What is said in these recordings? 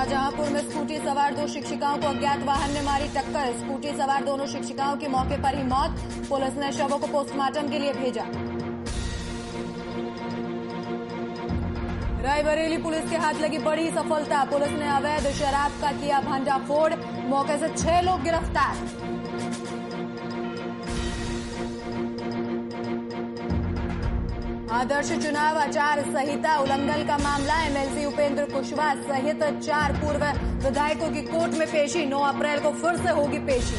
शाहजहांपुर में स्कूटी सवार 2 शिक्षिकाओं को अज्ञात वाहन ने मारी टक्कर। स्कूटी सवार दोनों शिक्षिकाओं की मौके पर ही मौत। पुलिस ने शवों को पोस्टमार्टम के लिए भेजा। रायबरेली पुलिस के हाथ लगी बड़ी सफलता। पुलिस ने अवैध शराब का किया भंडाफोड़। मौके से 6 लोग गिरफ्तार। आदर्श चुनाव आचार संहिता उल्लंघन का मामला। एमएलसी उपेंद्र कुशवाहा सहित 4 पूर्व विधायकों की कोर्ट में पेशी। 9 अप्रैल को फिर से होगी पेशी।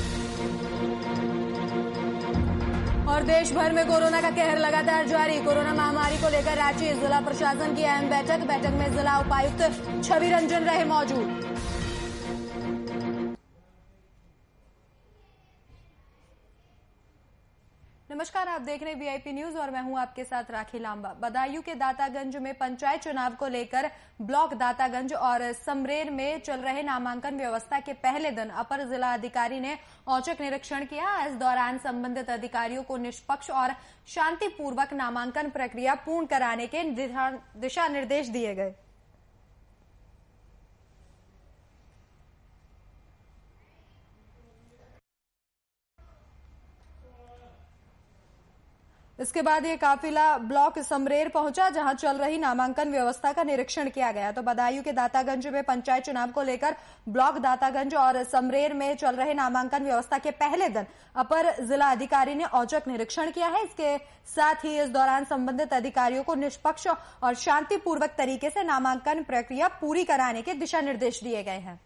और देश भर में कोरोना का कहर लगातार जारी। कोरोना महामारी को लेकर रांची जिला प्रशासन की अहम बैठक में जिला उपायुक्त छवि रंजन रहे मौजूद। नमस्कार, आप देख रहे हैं वीआईपी न्यूज और मैं हूं आपके साथ राखी लांबा। बदायूं के दातागंज में पंचायत चुनाव को लेकर ब्लॉक दातागंज और समरेर में चल रहे नामांकन व्यवस्था के पहले दिन अपर जिला अधिकारी ने औचक निरीक्षण किया। इस दौरान संबंधित अधिकारियों को निष्पक्ष और शांतिपूर्वक नामांकन प्रक्रिया पूर्ण कराने के दिशा निर्देश दिए गए। इसके बाद ये काफिला ब्लॉक समरेर पहुंचा, जहां चल रही नामांकन व्यवस्था का निरीक्षण किया गया। तो बदायूं के दातागंज में पंचायत चुनाव को लेकर ब्लॉक दातागंज और समरेर में चल रहे नामांकन व्यवस्था के पहले दिन अपर जिला अधिकारी ने औचक निरीक्षण किया है। इसके साथ ही इस दौरान संबंधित अधिकारियों को निष्पक्ष और शांतिपूर्वक तरीके से नामांकन प्रक्रिया पूरी कराने के दिशा निर्देश दिए गए हैं।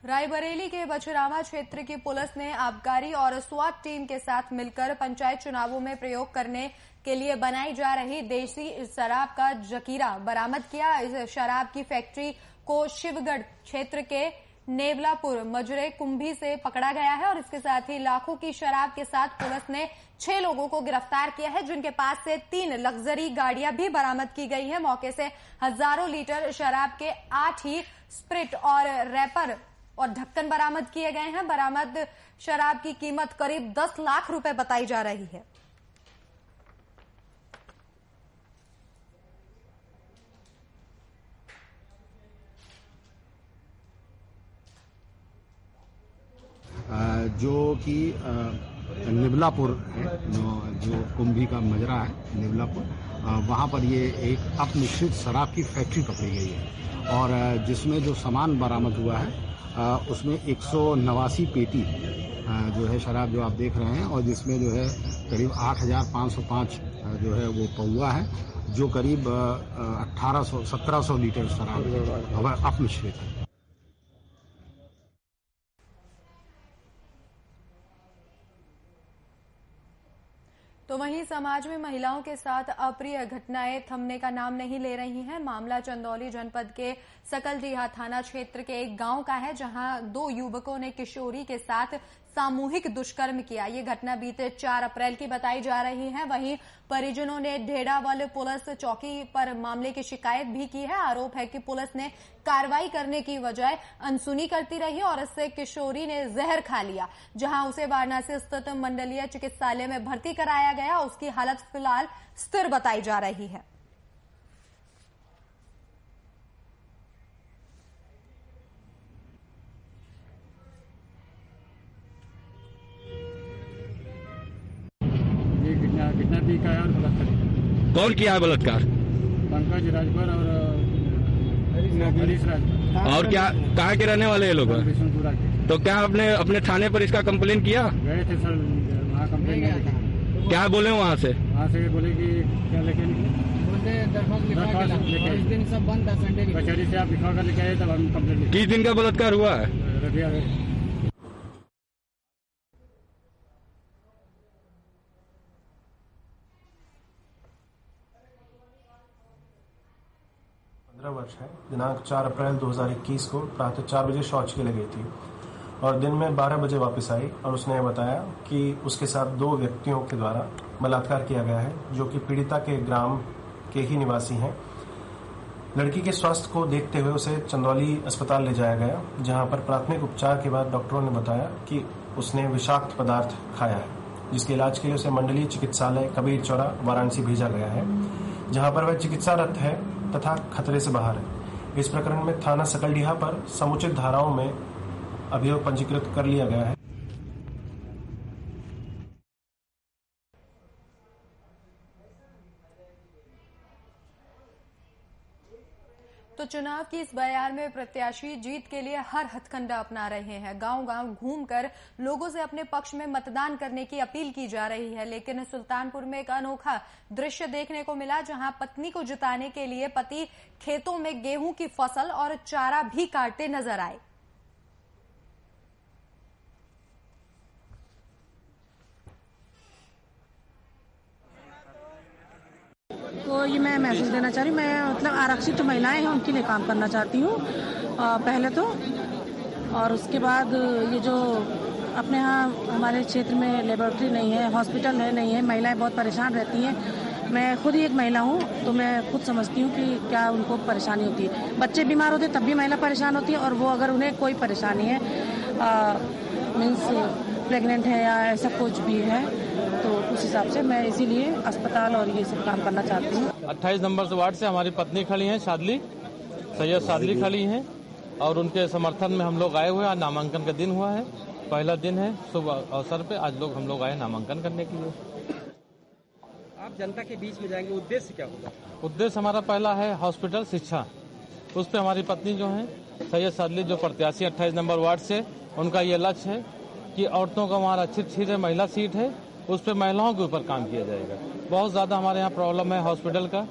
रायबरेली के बछरामा क्षेत्र की पुलिस ने आबकारी और स्वाट टीम के साथ मिलकर पंचायत चुनावों में प्रयोग करने के लिए बनाई जा रही देसी शराब का जकीरा बरामद किया। इस शराब की फैक्ट्री को शिवगढ़ क्षेत्र के नेवलापुर मजरे कुंभी से पकड़ा गया है और इसके साथ ही लाखों की शराब के साथ पुलिस ने 6 लोगों को गिरफ्तार किया है, जिनके पास से 3 लग्जरी गाड़ियां भी बरामद की गई है। मौके से हजारों लीटर शराब के 8 ही स्प्रिट और रैपर और ढक्कन बरामद किए गए हैं। बरामद शराब की कीमत करीब 10 लाख रुपए बताई जा रही है। जो कि निवलापुर है, जो कुंभी का मजरा है निवलापुर, वहाँ पर ये एक अपमिश्रित शराब की फैक्ट्री पकड़ी गई है और जिसमें जो सामान बरामद हुआ है उसमें 189 पेटी जो है शराब जो आप देख रहे हैं और जिसमें जो है करीब 8,505 जो है वो पौवा है, जो करीब 1700 लीटर शराब अपमिश्रित है। तो वहीं समाज में महिलाओं के साथ अप्रिय घटनाएं थमने का नाम नहीं ले रही हैं। मामला चंदौली जनपद के सकलडीहा थाना क्षेत्र के एक गांव का है, जहां 2 युवकों ने किशोरी के साथ सामूहिक दुष्कर्म किया। ये घटना बीते 4 अप्रैल की बताई जा रही है। वहीं परिजनों ने ढेड़ावल पुलिस चौकी पर मामले की शिकायत भी की है। आरोप है कि पुलिस ने कार्रवाई करने की बजाय अनसुनी करती रही और इससे किशोरी ने जहर खा लिया, जहां उसे वाराणसी स्थित मंडलीय चिकित्सालय में भर्ती कराया गया। उसकी हालत फिलहाल स्थिर बताई जा रही है। किडनैप भी किया और बलात्कार। कौन किया है बलात्कार? पंकज राजभर और हरीश राज। और क्या कहाँ के रहने वाले ये लोग? तो क्या आपने अपने थाने पर इसका कंप्लेन किया? गए थे सर, वहाँ कंप्लेन क्या बोले वहाँ से? वहाँ से बोले कि क्या लेके दिन सब बंद था, संडे कचहरी से आप लिखवा कर लेके आए, तब हम कंप्लेन। किस दिन का बलात्कार हुआ है? 15 वर्ष है। दिनांक 4 अप्रैल 2021 को प्रातः 4 बजे शौच के लिए गई थी और दिन में 12 बजे वापस आई और उसने बताया कि उसके साथ 2 व्यक्तियों के द्वारा बलात्कार किया गया है, जो कि पीड़िता के ग्राम के ही निवासी हैं। लड़की के स्वास्थ्य को देखते हुए उसे चंदौली अस्पताल ले जाया गया, जहां पर प्राथमिक उपचार के बाद डॉक्टरों ने बताया कि उसने विषाक्त पदार्थ खाया है। जिसके इलाज के लिए उसे मंडलीय चिकित्सालय कबीर चौरा वाराणसी भेजा गया है, जहां पर वह चिकित्सारत है तथा खतरे से बाहर है। इस प्रकरण में थाना सकलडीहा पर समुचित धाराओं में अभियोग पंजीकृत कर लिया गया है। तो चुनाव की इस बयार में प्रत्याशी जीत के लिए हर हथकंडा अपना रहे हैं। गांव-गांव घूमकर लोगों से अपने पक्ष में मतदान करने की अपील की जा रही है। लेकिन सुल्तानपुर में एक अनोखा दृश्य देखने को मिला, जहां पत्नी को जिताने के लिए पति खेतों में गेहूं की फसल और चारा भी काटते नजर आए। तो ये मैं मैसेज देना चाह रही हूँ, मैं मतलब आरक्षित जो महिलाएं हैं उनके लिए काम करना चाहती हूँ पहले तो, और उसके बाद ये जो अपने यहाँ हमारे क्षेत्र में लेबोरेटरी नहीं है, हॉस्पिटल नहीं है, महिलाएं बहुत परेशान रहती हैं। मैं खुद ही एक महिला हूँ तो मैं खुद समझती हूँ कि क्या उनको परेशानी होती है। बच्चे बीमार होते तब भी महिला परेशान होती है, और वो अगर उन्हें कोई परेशानी है मीन्स प्रेग्नेंट है या ऐसा कुछ भी है तो उस हिसाब से मैं इसीलिए अस्पताल और ये सब काम करना चाहती हूँ। 28 नंबर वार्ड से हमारी पत्नी खड़ी हैं, सैयद शादली खड़ी हैं, और उनके समर्थन में हम लोग आए हुए हैं। आज नामांकन का दिन हुआ है, पहला दिन है। शुभ अवसर पे आज हम लोग आए नामांकन करने के लिए। आप जनता के बीच में जाएंगे, उद्देश्य क्या होगा? उद्देश्य हमारा पहला है हॉस्पिटल, शिक्षा। उस पर हमारी पत्नी जो है सैयद शादली, जो प्रत्याशी 28 नंबर वार्ड से, उनका ये लक्ष्य है कि औरतों का हमारा अच्छी सीट है, महिला सीट है, उस पर महिलाओं के ऊपर काम किया जाएगा। बहुत ज्यादा हमारे यहाँ प्रॉब्लम है हॉस्पिटल का,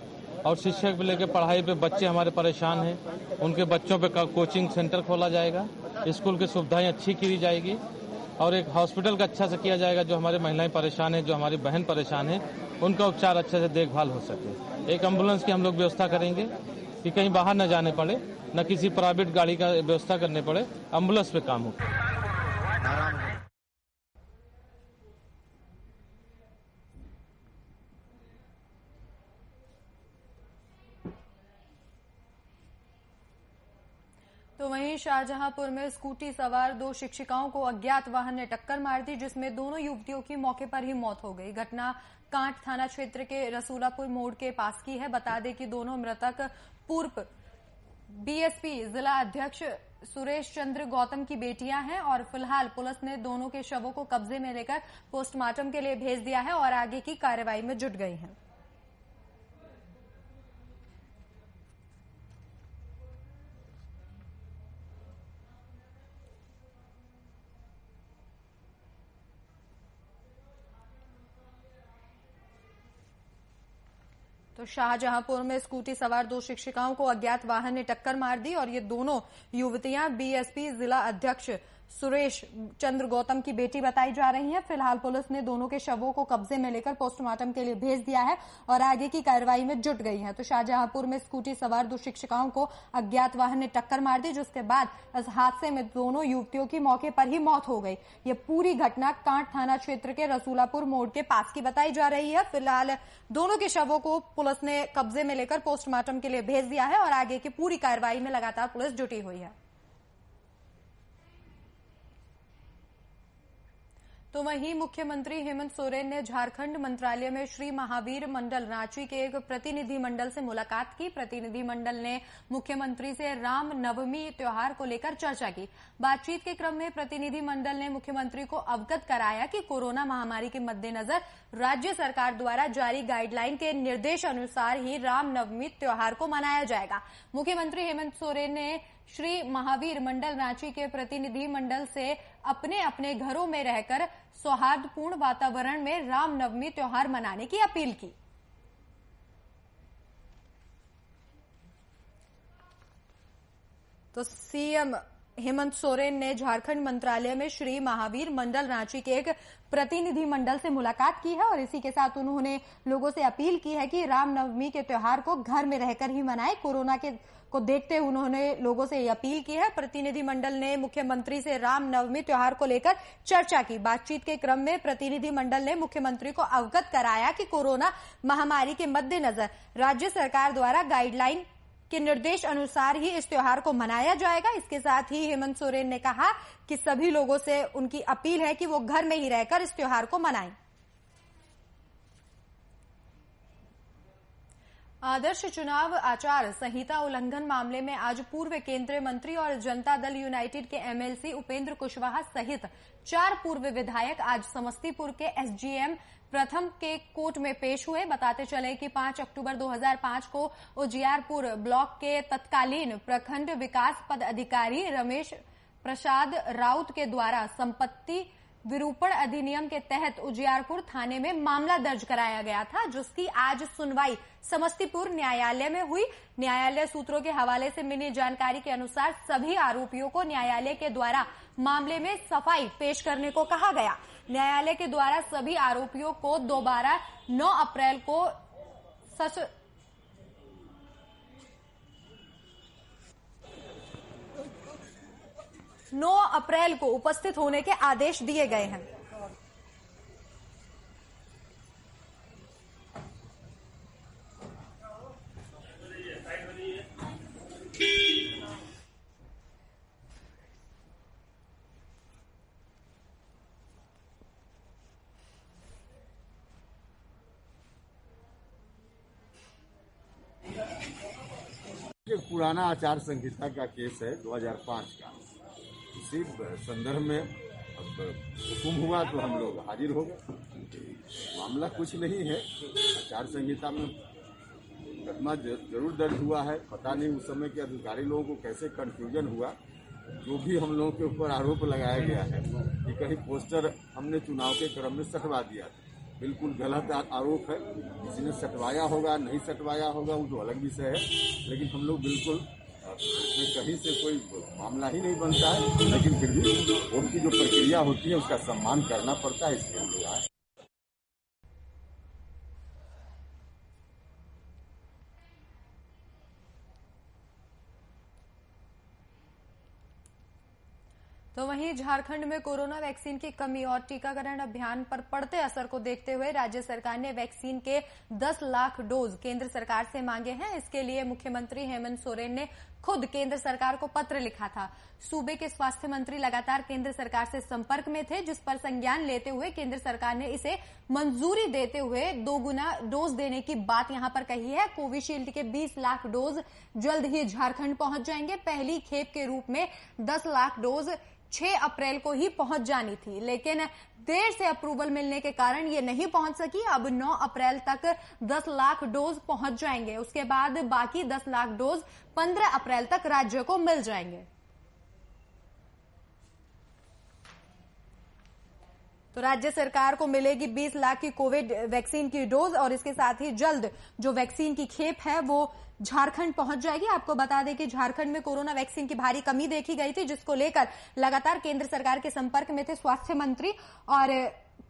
और शिक्षक को लेकर पढ़ाई पे बच्चे हमारे परेशान हैं। उनके बच्चों पे कोचिंग सेंटर खोला जाएगा, स्कूल की सुविधाएं अच्छी की जाएगी, और एक हॉस्पिटल का अच्छा से किया जाएगा। जो हमारी महिलाएं परेशान है, जो हमारी बहन परेशान है, उनका उपचार अच्छे से देखभाल हो सके। एक एम्बुलेंस की हम लोग व्यवस्था करेंगे कि कहीं बाहर न जाने पड़े, न किसी प्राइवेट गाड़ी का व्यवस्था करने पड़े, एम्बुलेंस पे काम हो। तो वहीं शाहजहांपुर में स्कूटी सवार 2 शिक्षिकाओं को अज्ञात वाहन ने टक्कर मार दी, जिसमें दोनों युवतियों की मौके पर ही मौत हो गई। घटना कांट थाना क्षेत्र के रसूलापुर मोड़ के पास की है। बता दें कि दोनों मृतक पूर्व बीएसपी जिला अध्यक्ष सुरेश चंद्र गौतम की बेटियां हैं, और फिलहाल पुलिस ने दोनों के शवों को कब्जे में लेकर पोस्टमार्टम के लिए भेज दिया है और आगे की कार्रवाई में जुट गई है। तो शाहजहांपुर में स्कूटी सवार 2 शिक्षिकाओं को अज्ञात वाहन ने टक्कर मार दी, और ये दोनों युवतियां बीएसपी जिला अध्यक्ष सुरेश चंद्र गौतम की बेटी बताई जा रही हैं। फिलहाल पुलिस ने दोनों के शवों को कब्जे में लेकर पोस्टमार्टम के लिए भेज दिया है और आगे की कार्रवाई में जुट गई है। तो शाहजहांपुर में स्कूटी सवार 2 शिक्षिकाओं को अज्ञात वाहन ने टक्कर मार दी, जिसके बाद इस हादसे में दोनों युवतियों की मौके पर ही मौत हो गई। ये पूरी घटना कांट थाना क्षेत्र के रसूलापुर मोड़ के पास की बताई जा रही है। फिलहाल दोनों के शवों को पुलिस ने कब्जे में लेकर पोस्टमार्टम के लिए भेज दिया है और आगे की पूरी कार्रवाई में लगातार पुलिस जुटी हुई है। तो वहीं मुख्यमंत्री हेमंत सोरेन ने झारखंड मंत्रालय में श्री महावीर मंडल रांची के एक प्रतिनिधि मंडल से मुलाकात की। प्रतिनिधि मंडल ने मुख्यमंत्री से राम नवमी त्योहार को लेकर चर्चा की। बातचीत के क्रम में प्रतिनिधि मंडल ने मुख्यमंत्री को अवगत कराया कि कोरोना महामारी के मद्देनजर राज्य सरकार द्वारा जारी गाइडलाइन के निर्देश अनुसार ही राम नवमी त्योहार को मनाया जाएगा। मुख्यमंत्री हेमंत सोरेन ने श्री महावीर मंडल रांची के प्रतिनिधि मंडल से अपने अपने घरों में रहकर सौहार्दपूर्ण वातावरण में रामनवमी त्योहार मनाने की अपील की। तो सीएम हेमंत सोरेन ने झारखंड मंत्रालय में श्री महावीर मंडल रांची के एक प्रतिनिधि मंडल से मुलाकात की है और इसी के साथ उन्होंने लोगों से अपील की है कि रामनवमी के त्योहार को घर में रहकर ही मनाएं। कोरोना को देखते हुए उन्होंने लोगों से यह अपील की है। प्रतिनिधि मंडल ने मुख्यमंत्री से रामनवमी त्योहार को लेकर चर्चा की। बातचीत के क्रम में प्रतिनिधि मंडल ने मुख्यमंत्री को अवगत कराया कि कोरोना महामारी के मद्देनजर राज्य सरकार द्वारा गाइडलाइन के निर्देश अनुसार ही इस त्योहार को मनाया जाएगा। इसके साथ ही हेमंत सोरेन ने कहा कि सभी लोगों से उनकी अपील है कि वो घर में ही रहकर इस त्योहार को मनाएं। आदर्श चुनाव आचार संहिता उल्लंघन मामले में आज पूर्व केंद्रीय मंत्री और जनता दल यूनाइटेड के एमएलसी उपेंद्र कुशवाहा सहित 4 पूर्व विधायक आज समस्तीपुर के एसडीएम प्रथम के कोर्ट में पेश हुए। बताते चले कि 5 अक्टूबर 2005 को उजियारपुर ब्लॉक के तत्कालीन प्रखंड विकास पदाधिकारी रमेश प्रसाद राउत के द्वारा संपत्ति विरूपण अधिनियम के तहत उजियारपुर थाने में मामला दर्ज कराया गया था, जिसकी आज सुनवाई समस्तीपुर न्यायालय में हुई। न्यायालय सूत्रों के हवाले से मिली जानकारी के अनुसार सभी आरोपियों को न्यायालय के द्वारा मामले में सफाई पेश करने को कहा गया। न्यायालय के द्वारा सभी आरोपियों को दोबारा 9 अप्रैल को उपस्थित होने के आदेश दिए गए हैं। पुराना आचार संहिता का केस है 2005 का। इसी संदर्भ में अब हुक्म हुआ तो हम लोग हाजिर हो गए। मामला कुछ नहीं है, आचार संहिता में मुकदमा जरूर दर्ज हुआ है। पता नहीं उस समय के अधिकारी लोगों को कैसे कंफ्यूजन हुआ। जो भी हम लोगों के ऊपर आरोप लगाया गया है कि कहीं पोस्टर हमने चुनाव के क्रम में सटवा दिया था, बिल्कुल गलत आरोप है। किसी ने सटवाया होगा नहीं सटवाया होगा वो तो अलग विषय है, लेकिन हम लोग बिल्कुल इसमें कहीं से कोई मामला ही नहीं बनता है। लेकिन फिर भी कोर्ट की जो प्रक्रिया होती है उसका सम्मान करना पड़ता है, इसलिए हम लोग आए। तो वहीं झारखंड में कोरोना वैक्सीन की कमी और टीकाकरण अभियान पर पड़ते असर को देखते हुए राज्य सरकार ने वैक्सीन के 10 लाख डोज केंद्र सरकार से मांगे हैं। इसके लिए मुख्यमंत्री हेमंत सोरेन ने खुद केंद्र सरकार को पत्र लिखा था। सूबे के स्वास्थ्य मंत्री लगातार केंद्र सरकार से संपर्क में थे, जिस पर संज्ञान लेते हुए केंद्र सरकार ने इसे मंजूरी देते हुए 2 गुना डोज देने की बात यहां पर कही है। कोविशील्ड के 20 लाख डोज जल्द ही झारखंड पहुंच जाएंगे। पहली खेप के रूप में 10 लाख डोज 6 अप्रैल को ही पहुंच जानी थी, लेकिन देर से अप्रूवल मिलने के कारण ये नहीं पहुंच सकी। अब 9 अप्रैल तक 10 लाख डोज पहुंच जाएंगे। उसके बाद बाकी 10 लाख डोज 15 अप्रैल तक राज्य को मिल जाएंगे। तो राज्य सरकार को मिलेगी 20 लाख की कोविड वैक्सीन की डोज और इसके साथ ही जल्द जो वैक्सीन की खेप है वो झारखंड पहुंच जाएगी। आपको बता दें कि झारखंड में कोरोना वैक्सीन की भारी कमी देखी गई थी, जिसको लेकर लगातार केंद्र सरकार के संपर्क में थे स्वास्थ्य मंत्री और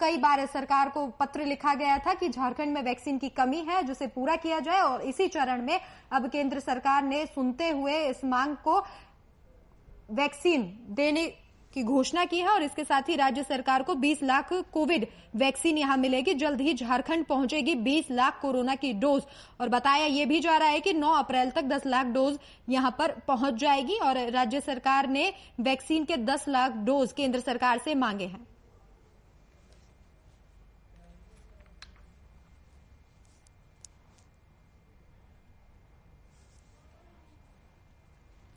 कई बार सरकार को पत्र लिखा गया था कि झारखंड में वैक्सीन की कमी है जिसे पूरा किया जाए। और इसी चरण में अब केंद्र सरकार ने सुनते हुए इस मांग को वैक्सीन देने की घोषणा की है और इसके साथ ही राज्य सरकार को 20 लाख कोविड वैक्सीन यहां मिलेगी। जल्द ही झारखंड पहुंचेगी 20 लाख कोरोना की डोज और बताया यह भी जा रहा है कि 9 अप्रैल तक 10 लाख डोज यहां पर पहुंच जाएगी और राज्य सरकार ने वैक्सीन के 10 लाख डोज केंद्र सरकार से मांगे हैं।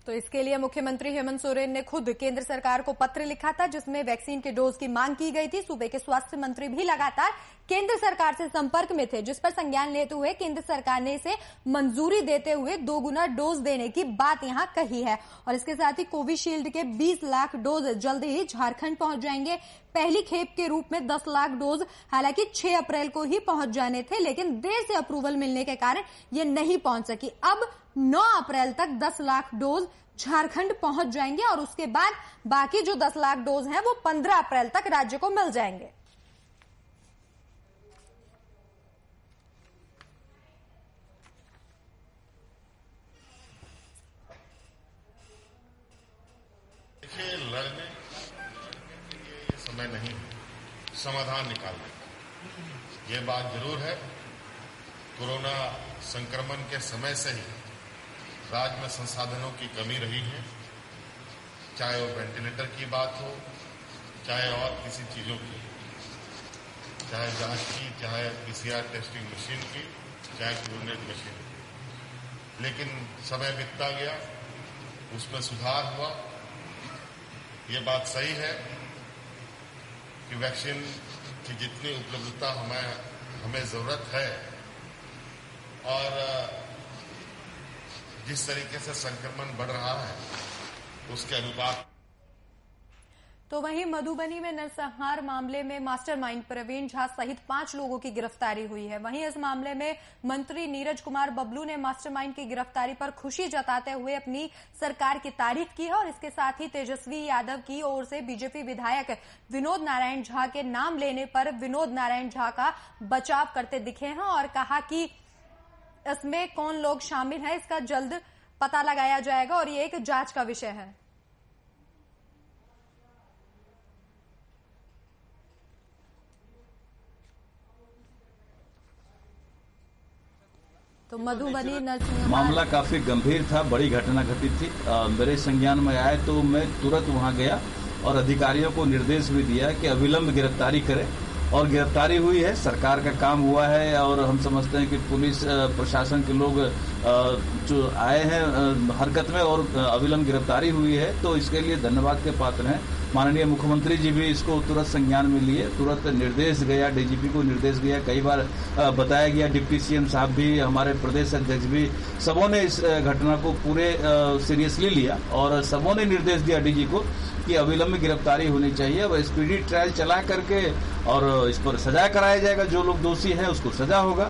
तो इसके लिए मुख्यमंत्री हेमंत सोरेन ने खुद केंद्र सरकार को पत्र लिखा था, जिसमें वैक्सीन के डोज की मांग की गई थी। सूबे के स्वास्थ्य मंत्री भी लगातार केंद्र सरकार से संपर्क में थे, जिस पर संज्ञान लेते हुए केंद्र सरकार ने इसे मंजूरी देते हुए 2 गुना डोज देने की बात यहां कही है। और इसके साथ ही कोविशील्ड के 20 लाख डोज जल्द ही झारखंड पहुंच जाएंगे। पहली खेप के रूप में 10 लाख डोज हालांकि 6 अप्रैल को ही पहुंच जाने थे, लेकिन देर से अप्रूवल मिलने के कारण ये नहीं पहुंच सकी। अब 9 अप्रैल तक 10 लाख डोज झारखंड पहुंच जाएंगे और उसके बाद बाकी जो 10 लाख डोज हैं वो 15 अप्रैल तक राज्य को मिल जाएंगे। देखिए, लड़ने ये समय नहीं, समाधान निकालने का। ये बात जरूर है, कोरोना संक्रमण के समय से ही राज्य में संसाधनों की कमी रही है, चाहे वो वेंटिलेटर की बात हो, चाहे और किसी चीजों की, चाहे जांच की, चाहे पीसीआर टेस्टिंग मशीन की, चाहे क्लोनेट मशीन की। लेकिन समय बीतता गया, उसमें सुधार हुआ। ये बात सही है कि वैक्सीन की जितनी उपलब्धता हमें जरूरत है और जिस तरीके से संक्रमण बढ़ रहा है उसके अनुपात। तो वहीं मधुबनी में नरसंहार मामले में मास्टरमाइंड प्रवीण झा सहित 5 लोगों की गिरफ्तारी हुई है। वहीं इस मामले में मंत्री नीरज कुमार बबलू ने मास्टरमाइंड की गिरफ्तारी पर खुशी जताते हुए अपनी सरकार की तारीफ की है और इसके साथ ही तेजस्वी यादव की ओर से बीजेपी विधायक विनोद नारायण झा के नाम लेने पर विनोद नारायण झा का बचाव करते दिखे हैं और कहा कि इसमें कौन लोग शामिल हैं इसका जल्द पता लगाया जाएगा और ये एक जांच का विषय है। तो मधुबनी मामला काफी गंभीर था, बड़ी घटना घटित थी। मेरे संज्ञान में आए तो मैं तुरंत वहां गया और अधिकारियों को निर्देश भी दिया कि अविलंब गिरफ्तारी करें और गिरफ्तारी हुई है। सरकार का काम हुआ है और हम समझते हैं कि पुलिस प्रशासन के लोग जो आए हैं हरकत में और अविलंब गिरफ्तारी हुई है, तो इसके लिए धन्यवाद के पात्र हैं। माननीय मुख्यमंत्री जी भी इसको तुरंत संज्ञान में लिए, तुरंत निर्देश गया, डीजीपी को निर्देश गया, कई बार बताया गया, डिप्टी सीएम साहब भी, हमारे प्रदेश अध्यक्ष भी, सबों ने इस घटना को पूरे सीरियसली लिया और सबों ने निर्देश दिया डीजी को कि अविलंब गिरफ्तारी होनी चाहिए। अब स्पीडी ट्रायल चला करके और इस पर सजा कराया जाएगा, जो लोग दोषी हैं उसको सजा होगा।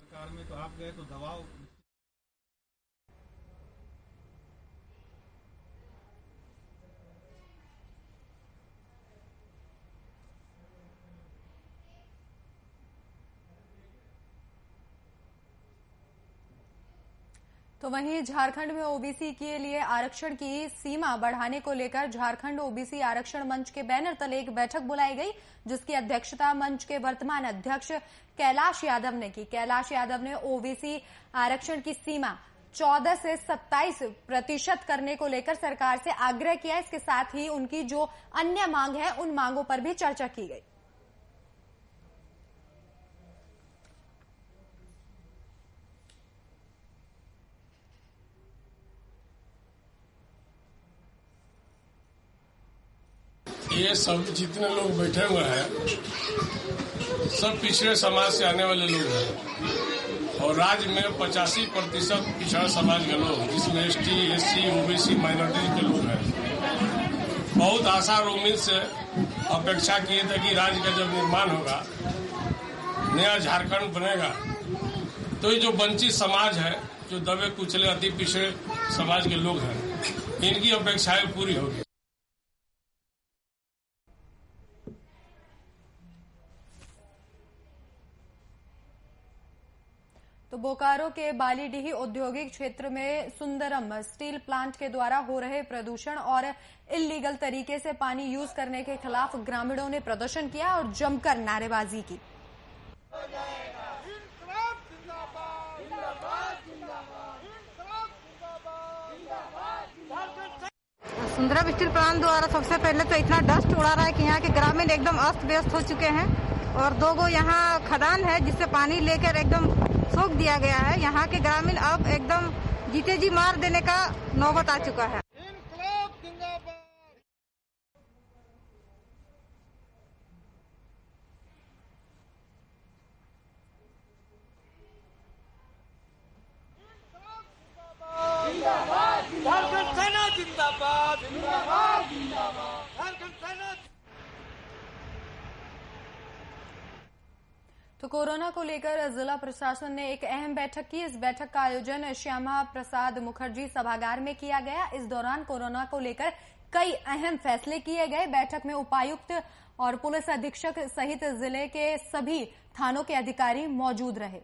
तो वहीं झारखंड में ओबीसी के लिए आरक्षण की सीमा बढ़ाने को लेकर झारखंड ओबीसी आरक्षण मंच के बैनर तले एक बैठक बुलाई गई, जिसकी अध्यक्षता मंच के वर्तमान अध्यक्ष कैलाश यादव ने की। कैलाश यादव ने ओबीसी आरक्षण की सीमा 14 से 27% करने को लेकर सरकार से आग्रह किया। इसके साथ ही उनकी जो अन्य मांग है उन मांगों पर भी चर्चा की गई। ये सब जितने लोग बैठे हुए हैं सब पिछड़े समाज से आने वाले लोग हैं और राज्य में 85% पिछड़ा समाज के लोग, जिसमें एसटी, एससी, ओबीसी, माइनॉरिटी के लोग हैं। बहुत आशा और उम्मीद से अपेक्षा किए थे कि राज्य का जब निर्माण होगा, नया झारखंड बनेगा, तो ये जो वंचित समाज है, जो दबे कुचले अति पिछड़े समाज के लोग हैं, इनकी अपेक्षाएं पूरी होगी। तो बोकारो के बालीडीह औद्योगिक क्षेत्र में सुंदरम स्टील प्लांट के द्वारा हो रहे प्रदूषण और इल्लीगल तरीके से पानी यूज करने के खिलाफ ग्रामीणों ने प्रदर्शन किया और जमकर नारेबाजी की। सुंदरम स्टील प्लांट द्वारा सबसे पहले तो इतना डस्ट उड़ा रहा है कि यहाँ के ग्रामीण एकदम अस्त व्यस्त हो चुके हैं और 2 यहाँ खदान है जिससे पानी लेकर एकदम सोख दिया गया है। यहाँ के ग्रामीण अब एकदम जीते जी मार देने का नौबत आ चुका है। झारखंड सेना जिंदाबाद, जिंदाबाद, जिंदाबाद, झारखंड सेना। तो कोरोना को लेकर जिला प्रशासन ने एक अहम बैठक की। इस बैठक का आयोजन श्यामा प्रसाद मुखर्जी सभागार में किया गया। इस दौरान कोरोना को लेकर कई अहम फैसले किए गए। बैठक में उपायुक्त और पुलिस अधीक्षक सहित जिले के सभी थानों के अधिकारी मौजूद रहे।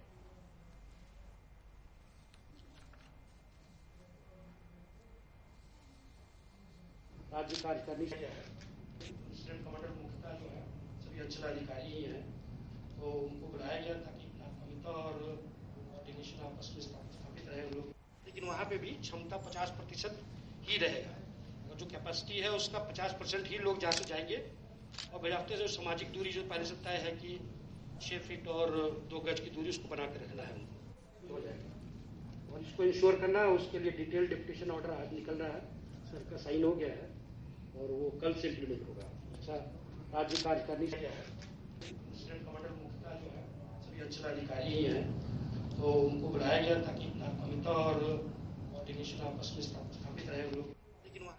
राज्य कार्यकारिणी कमांडर मुख्यतः जो है सभी अंचलाधिकारी ही हैं, तो उनको बुलाया गया ताकि प्राथमिकता और कोऑर्डिनेशन आपस में स्थापित रहे हम लोग। लेकिन वहाँ पे भी क्षमता 50% ही रहेगा। और जो कैपेसिटी है उसका 50% ही लोग जहाँ से जाएंगे और बजाते जो सामाजिक दूरी जो पहले से तय है कि 6 फीट और 2 गज की दूरी उसको बना कर रखना है, हो जाएगा। और इसको इंश्योर करना है, उसके लिए डिटेल डेपुटेशन ऑर्डर आज निकल रहा है, सर का साइन हो गया है और वो कल से इम्प्लीमेंट होगा। अच्छा, राज्य कार्यकारिणी है, इंसिडेंट कमांडर मुख्यतः जो है सभी अंचलाधिकारी ही हैं, तो उनको बुलाया गया ताकि प्राथमिकता और कोऑर्डिनेशन आपस में स्थापित रहे हम लोग। लेकिन वहाँ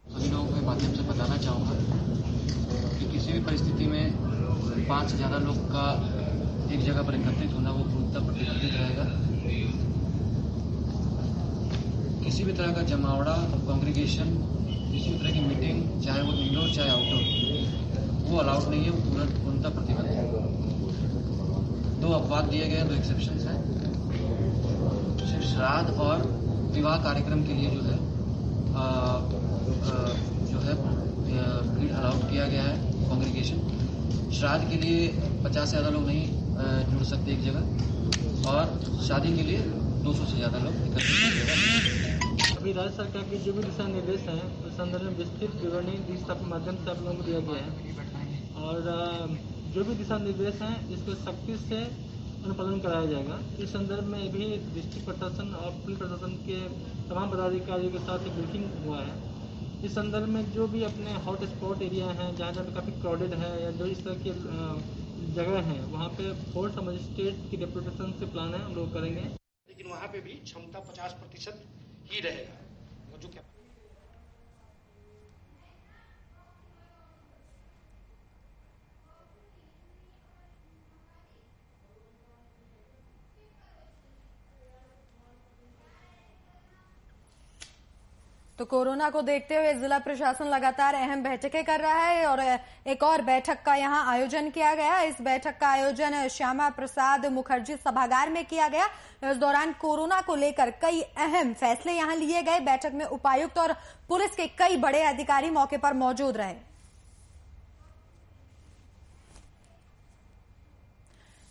सभी लोगों के माध्यम से बताना चाहूँगा कि किसी भी परिस्थिति में 5 से ज़्यादा लोग का एक जगह पर एकत्रित होना वो पूर्णतः प्रतिबंधित रहेगा। किसी भी तरह का जमावड़ा, कांग्रीगेशन, किसी भी तरह की मीटिंग, चाहे वो इंडोर चाहे आउटडोर, वो अलाउड नहीं है, वो पूर्णतः प्रतिबंधित है। 2 अपवाद दिए गए हैं, 2 एक्सेप्शंस हैं। सिर्फ श्राद्ध और विवाह कार्यक्रम के लिए जो है भीड़ अलाउड किया गया है, कांग्रीगेशन। श्राद्ध के लिए 50 से ज़्यादा लोग नहीं जुड़ सकते एक जगह, और शादी के लिए 200 से ज़्यादा लोग एकत्रित कर। अभी राज्य सरकार के जो भी दिशा निर्देश हैं उस संदर्भ में विस्तृत विवरणी के माध्यम से आप लोगों को दिया गया है, और जो भी दिशा निर्देश हैं इसको सख्ती से अनुपालन कराया जाएगा। इस संदर्भ में भी डिस्ट्रिक्ट प्रशासन और पुलिस प्रशासन के तमाम पदाधिकारियों के साथ एक ब्रीफिंग हुआ है। इस संदर्भ में जो भी अपने हॉट स्पॉट एरिया हैं, जहाँ जहाँ पे काफ़ी क्राउडेड है या जो इस तरह की जगह हैं, वहाँ पे फोर्स और मजिस्ट्रेट की डेपुटेशन से प्लान है, हम लोग करेंगे। लेकिन वहाँ पे भी क्षमता 50% ही रहेगा, वो जो क्या तो कोरोना को देखते हुए जिला प्रशासन लगातार अहम बैठकें कर रहा है और एक और बैठक का यहां आयोजन किया गया। इस बैठक का आयोजन श्यामा प्रसाद मुखर्जी सभागार में किया गया। इस दौरान कोरोना को लेकर कई अहम फैसले यहां लिए गए। बैठक में उपायुक्त और पुलिस के कई बड़े अधिकारी मौके पर मौजूद रहे।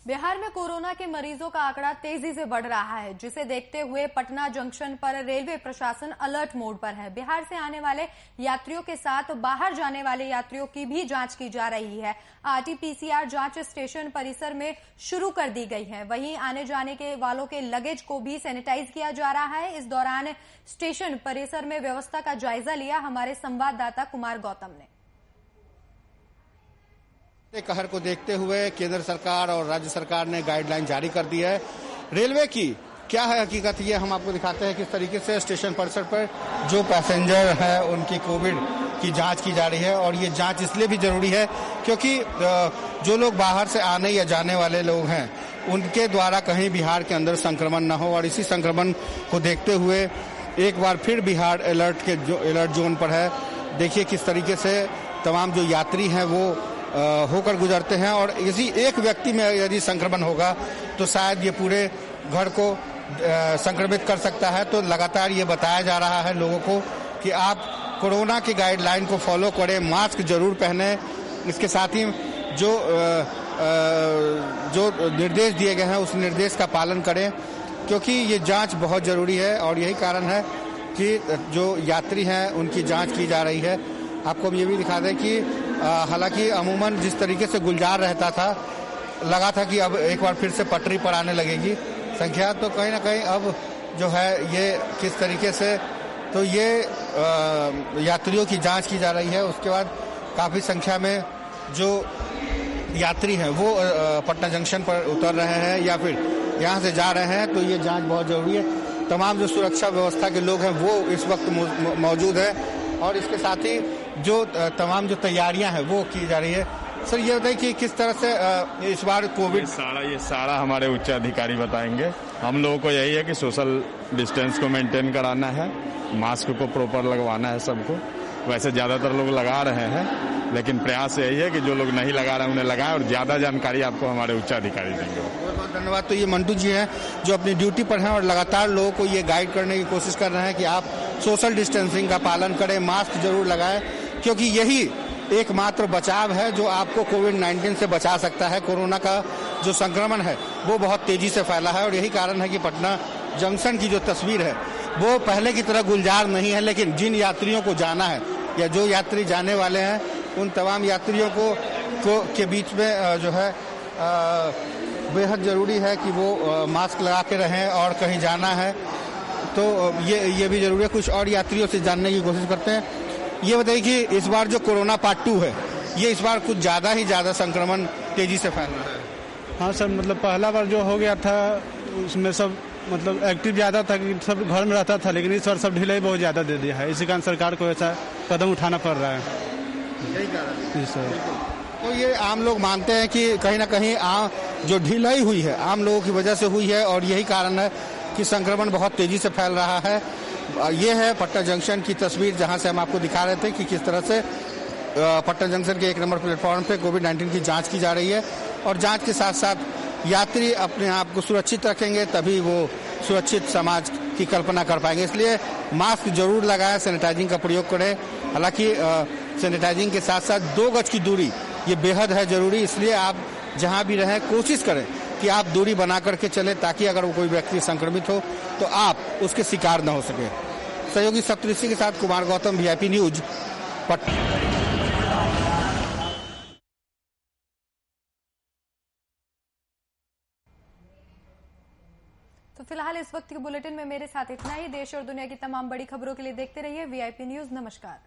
बिहार में कोरोना के मरीजों का आंकड़ा तेजी से बढ़ रहा है, जिसे देखते हुए पटना जंक्शन पर रेलवे प्रशासन अलर्ट मोड पर है। बिहार से आने वाले यात्रियों के साथ बाहर जाने वाले यात्रियों की भी जांच की जा रही है। आरटी-पीसीआर जांच स्टेशन परिसर में शुरू कर दी गई है। वहीं आने जाने के वालों के लगेज को भी सैनिटाइज किया जा रहा है। इस दौरान स्टेशन परिसर में व्यवस्था का जायजा लिया हमारे संवाददाता कुमार गौतम ने। कहर को देखते हुए केंद्र सरकार और राज्य सरकार ने गाइडलाइन जारी कर दी है। रेलवे की क्या है हकीकत, ये हम आपको दिखाते हैं किस तरीके से स्टेशन परिसर पर जो पैसेंजर है उनकी कोविड की जांच की जा रही है। और ये जांच इसलिए भी जरूरी है क्योंकि जो लोग बाहर से आने या जाने वाले लोग हैं उनके द्वारा कहीं बिहार के अंदर संक्रमण न हो। और इसी संक्रमण को देखते हुए एक बार फिर बिहार अलर्ट जोन पर है। देखिए किस तरीके से तमाम जो यात्री हैं वो होकर गुजरते हैं, और इसी एक व्यक्ति में यदि संक्रमण होगा तो शायद ये पूरे घर को संक्रमित कर सकता है। तो लगातार ये बताया जा रहा है लोगों को कि आप कोरोना की गाइडलाइन को फॉलो करें, मास्क जरूर पहने। इसके साथ ही जो निर्देश दिए गए हैं उस निर्देश का पालन करें, क्योंकि ये जांच बहुत जरूरी है और यही कारण है कि जो यात्री हैं उनकी जांच की जा रही है। आपको हम ये भी दिखा दें कि हालांकि अमूमन जिस तरीके से गुलजार रहता था, लगा था कि अब एक बार फिर से पटरी पर आने लगेगी संख्या, तो कहीं ना कहीं अब जो है ये किस तरीके से तो ये यात्रियों की जांच की जा रही है। उसके बाद काफी संख्या में जो यात्री हैं वो पटना जंक्शन पर उतर रहे हैं या फिर यहाँ से जा रहे हैं, तो ये जांच बहुत जरूरी है। तमाम जो सुरक्षा व्यवस्था के लोग हैं वो इस वक्त मौजूद है और इसके साथ ही जो तमाम जो तैयारियां हैं वो की जा रही है। सर ये बताइए कि किस तरह से इस बार कोविड ये सारा हमारे उच्च अधिकारी बताएंगे। हम लोगों को यही है कि सोशल डिस्टेंस को मेंटेन कराना है, मास्क को प्रॉपर लगवाना है सबको। वैसे ज्यादातर लोग लगा रहे हैं, लेकिन प्रयास यही है कि जो लोग नहीं लगा रहे हैं उन्हें लगाएं, और ज्यादा जानकारी आपको हमारे उच्च अधिकारी देंगे। बहुत बहुत धन्यवाद। तो ये मंटू जी हैं जो अपनी ड्यूटी पर हैं और लगातार लोगों को ये गाइड करने की कोशिश कर रहे हैं कि आप सोशल डिस्टेंसिंग का पालन करें, मास्क जरूर लगाएं, क्योंकि यही एकमात्र बचाव है जो आपको कोविड-19 से बचा सकता है। कोरोना का जो संक्रमण है वो बहुत तेजी से फैला है और यही कारण है कि पटना जंक्शन की जो तस्वीर है वो पहले की तरह गुलजार नहीं है। लेकिन जिन यात्रियों को जाना है या जो यात्री जाने वाले हैं उन तमाम यात्रियों को के बीच में जो है बेहद जरूरी है कि वो मास्क लगा के रहें और कहीं जाना है तो ये भी जरूरी है। कुछ और यात्रियों से जानने की कोशिश करते हैं। ये बताइए कि इस बार जो कोरोना पार्ट 2 है, ये इस बार कुछ ज़्यादा संक्रमण तेजी से फैल रहा है। हाँ सर, मतलब पहला बार जो हो गया था उसमें सब मतलब एक्टिव ज़्यादा था कि सब घर में रहता था, लेकिन इस बार सब ढिलाई बहुत ज़्यादा दे दिया है। इसी कारण सरकार को ऐसा कदम उठाना पड़ रहा है। यही कारण जी सर। तो ये आम लोग मानते हैं कि कहीं ना कहीं जो ढिलाई हुई है आम लोगों की वजह से हुई है और यही कारण है कि संक्रमण बहुत तेजी से फैल रहा है। ये है पटना जंक्शन की तस्वीर, जहां से हम आपको दिखा रहे थे कि किस तरह से पटना जंक्शन के 1 नंबर प्लेटफॉर्म पे कोविड-19 की जांच की जा रही है और जांच के साथ साथ यात्री अपने आप को सुरक्षित रखेंगे तभी वो सुरक्षित समाज की कल्पना कर पाएंगे। इसलिए मास्क जरूर लगाएं, सैनिटाइजिंग का प्रयोग करें। हालांकि सैनिटाइजिंग के साथ साथ 2 गज की दूरी ये बेहद है जरूरी। इसलिए आप जहां भी रहें कोशिश करें कि आप दूरी बना करके चलें ताकि अगर वो कोई व्यक्ति संक्रमित हो तो आप उसके शिकार न हो सके। सहयोगी सप्तऋषि के साथ कुमार गौतम, VIP न्यूज, पटना। तो फिलहाल इस वक्त के बुलेटिन में मेरे साथ इतना ही। देश और दुनिया की तमाम बड़ी खबरों के लिए देखते रहिए VIP न्यूज। नमस्कार।